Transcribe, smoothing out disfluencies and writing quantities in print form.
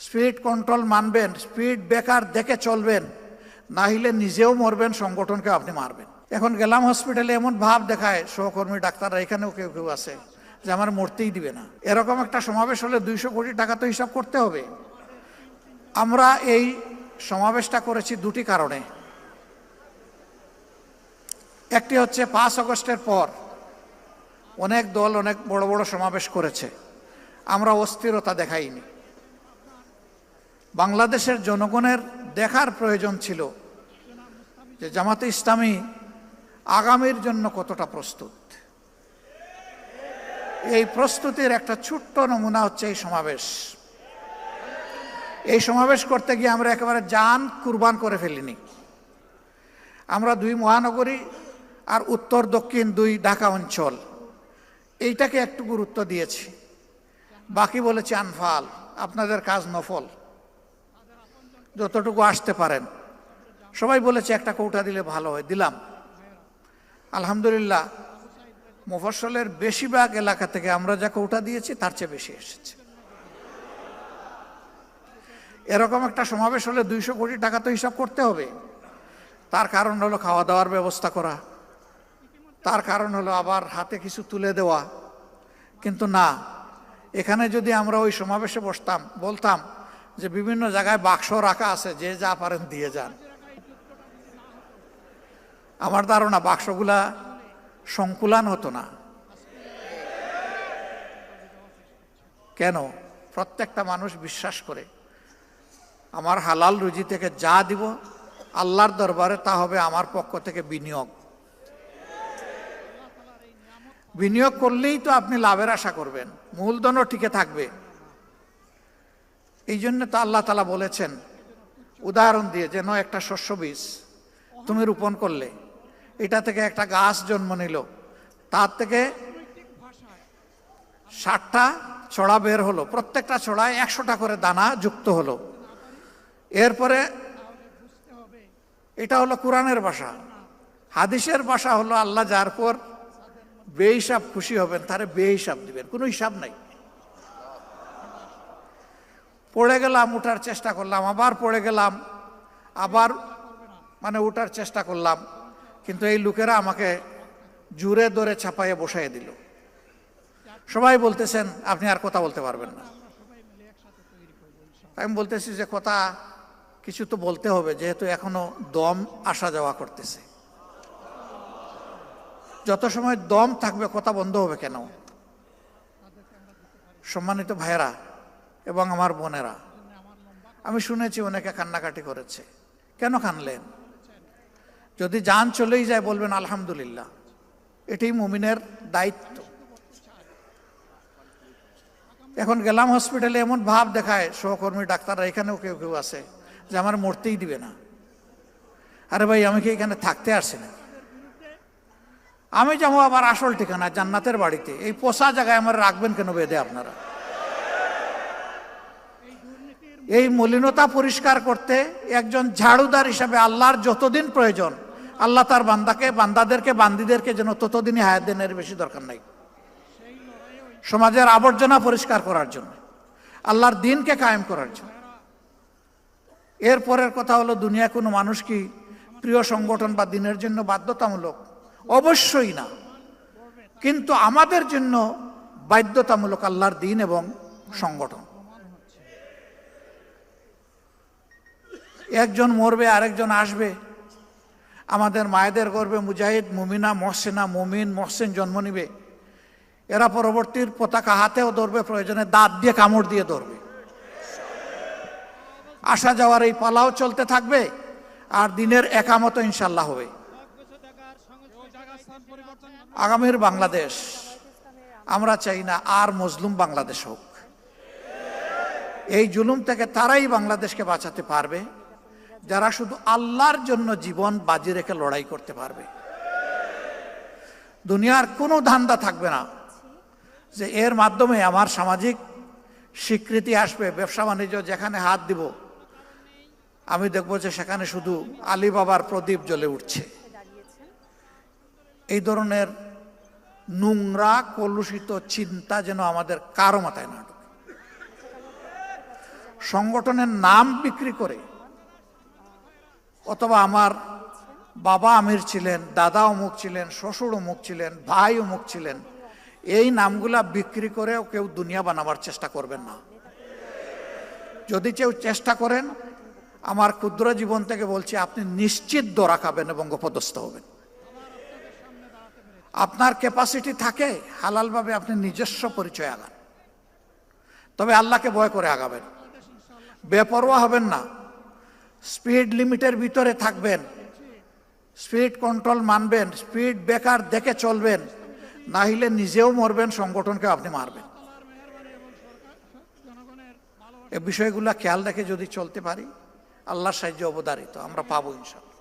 Speed control মানবেন, speed breaker দেখে চলবেন, না হলে নিজেও মরবেন, সংগঠনকে আপনি মারবেন। এখন গেলাম হসপিটালে, এমন ভাব দেখায় সহকর্মী ডাক্তাররা, এখানেও কেউ কেউ আছে যে আমার মরতেই দিবে না। এরকম একটা সমাবেশ হলে 200 কোটি টাকা তো হিসাব করতে হবে। আমরা এই সমাবেশটা করেছি দুটি কারণে। একটি হচ্ছে 5 আগস্টের পর অনেক দল অনেক বড় বড় সমাবেশ করেছে, আমরা অস্থিরতা দেখাইনি। বাংলাদেশের জনগণের দেখার প্রয়োজন ছিল যে জামাতে ইসলামী আগামীর জন্য কতটা প্রস্তুত। এই প্রস্তুতির একটা ছোট্ট নমুনা হচ্ছে এই সমাবেশ। এই সমাবেশ করতে গিয়ে আমরা একেবারে জান কুরবান করে ফেলিনি। আমরা 2 মহানগরী আর উত্তর দক্ষিণ 2 ঢাকা অঞ্চল, এইটাকে একটু গুরুত্ব দিয়েছি, বাকি বলেছি আনফাল, আপনাদের কাজ নফল, যতটুকু আসতে পারেন। সবাই বলেছে একটা কৌটা দিলে ভালো হয়, দিলাম। আলহামদুলিল্লাহ, মুফস্সলের বেশিরভাগ এলাকা থেকে আমরা যা কৌটা দিয়েছি তার চেয়ে বেশি এসেছে। এরকম একটা সমাবেশ হলে 200 কোটি টাকা তো হিসাব করতে হবে। তার কারণ হলো খাওয়া দাওয়ার ব্যবস্থা করা, তার কারণ হলো আবার হাতে কিছু তুলে দেওয়া। কিন্তু না, এখানে যদি আমরা ওই সমাবেশে বসতাম, বলতাম যে বিভিন্ন জায়গায় বাক্স রাখা আছে, যে যা পারেন দিয়ে যান, আমার ধারণা বাক্সগুলা সংকুলান হতো না। কেন? প্রত্যেকটা মানুষ বিশ্বাস করে আমার হালাল রুজি থেকে যা দিব আল্লাহর দরবারে তা হবে আমার পক্ষ থেকে বিনিয়োগ। বিনিয়োগ করলেই তো আপনি লাভের আশা করবেন, মূলধনও টিকে থাকবে। এই জন্য তো আল্লাহ তাআলা বলেছেন উদাহরণ দিয়ে, যেন একটা শস্য বীজ তুমি রোপণ করলে, এটা থেকে একটা গাছ জন্ম নিল, তার থেকে 60টা ছড়া বের হলো, প্রত্যেকটা ছড়ায় 100টা করে দানা যুক্ত হলো। এরপরে এটা হলো কোরআনের ভাষা। হাদিসের ভাষা হলো আল্লাহ যার পর বেহিসাব খুশি হবেন তারে বেহিসাব দিবেন, কোনো হিসাব নাই। পড়ে গেলাম, উঠার চেষ্টা করলাম, আবার পড়ে গেলাম, আবার উঠার চেষ্টা করলাম, কিন্তু এই লোকেরা আমাকে জুড়ে ধরে ছাপাইয়ে বসাইয়ে দিল। সবাই বলতেছেন আপনি আর কথা বলতে পারবেন না। আমি বলতেছি যে কথা কিছু তো বলতে হবে, যেহেতু এখনো দম আসা যাওয়া করতেছে। যত সময় দম থাকবে কথা বন্ধ হবে কেন? সম্মানিত ভাইয়েরা এবং আমার বোনেরা, আমি শুনেছি অনেকে কান্নাকাটি করেছে। কেন কানলেন? যদি জান চলেই যায় বলবেন আলহামদুলিল্লাহ, এটাই মুমিনের দায়িত্ব। এখন গেলাম হসপিটালে, এমন ভাব দেখায় সহকর্মী ডাক্তাররা, এখানেও কেউ কেউ আছে যে আমার মরতেই দিবে না। আরে ভাই, আমি কি এখানে থাকতে আসছি না? আমি যাবো আবার আসল ঠিকানা জান্নাতের বাড়িতে, এই পোষা জায়গায় আমার রাখবেন কেন বেঁধে আপনারা? এই মলিনতা পরিষ্কার করতে একজন ঝাড়ুদার হিসাবে আল্লাহর যতদিন প্রয়োজন, আল্লাহ তার বান্দাদেরকে বান্দিদেরকে যেন ততদিনই হায়াত দেন, এর বেশি দরকার নাই। সমাজের আবর্জনা পরিষ্কার করার জন্য, আল্লাহর দ্বীনকে কায়েম করার জন্য। এরপরের কথা হলো, দুনিয়া কোনো মানুষ কি প্রিয় সংগঠন বা দ্বীনের জন্য বাধ্যতামূলক? অবশ্যই না, কিন্তু আমাদের জন্য বাধ্যতামূলক আল্লাহর দ্বীন এবং সংগঠন। একজন মরবে, আরেকজন আসবে। আমাদের মায়েদের গর্ভে মুজাহিদ, মুমিনা, মহসেনা, মুমিন, মহসেন জন্ম নিবে। এরা পরবর্তীর পতাকা হাতেও ধরবে, প্রয়োজনে দাঁত দিয়ে কামড় দিয়ে ধরবে। আসা যাওয়ার এই পালাও চলতে থাকবে, আর দিনের একামত ইনশাল্লাহ হবে। আগামীর বাংলাদেশ আমরা চাই না আর মজলুম বাংলাদেশ হোক। এই জুলুম থেকে তারাই বাংলাদেশকে বাঁচাতে পারবে যারা শুধু আল্লাহর জন্য জীবন বাজি রেখে লড়াই করতে পারবে। দুনিয়ার কোনো ধান্দা থাকবে না যে এর মাধ্যমে আমার সামাজিক স্বীকৃতি আসবে। ব্যবসা বাণিজ্য যেখানে হাত দিব, আমি দেখব যে সেখানে শুধু আলী বাবার প্রদীপ জ্বলে উঠছে। এই ধরনের নোংরা কলুষিত চিন্তা যেন আমাদের কারো মাথায় না ঢোকে। সংগঠনের নাম বিক্রি করে, অথবা আমার বাবা আমির ছিলেন, দাদা অমুক ছিলেন, শ্বশুর অমুক ছিলেন, ভাই অমুক ছিলেন, এই নামগুলা বিক্রি করেও কেউ দুনিয়া বানাবার চেষ্টা করবেন না। যদি কেউ চেষ্টা করেন, আমার ক্ষুদ্র জীবন থেকে বলছি, আপনি নিশ্চিত দরা খাবেন এবং অপদস্থ হবেন। আপনার ক্যাপাসিটি থাকে, হালালভাবে আপনি নিজস্ব পরিচয় আগান, তবে আল্লাহকে ভয় করে আগাবেন। বেপরোয়া হবেন না, স্পিড লিমিটের ভিতরে থাকবেন, স্পিড কন্ট্রোল মানবেন, স্পিড ব্রেকার দেখে চলবেন, না হলে নিজেও মরবেন, সংগঠনকে আপনি মারবেন। এই বিষয়গুলো খেয়াল রেখে যদি চলতে পারি, আল্লাহর সাহায্য অবধারিত আমরা পাবো ইনশাআল্লাহ।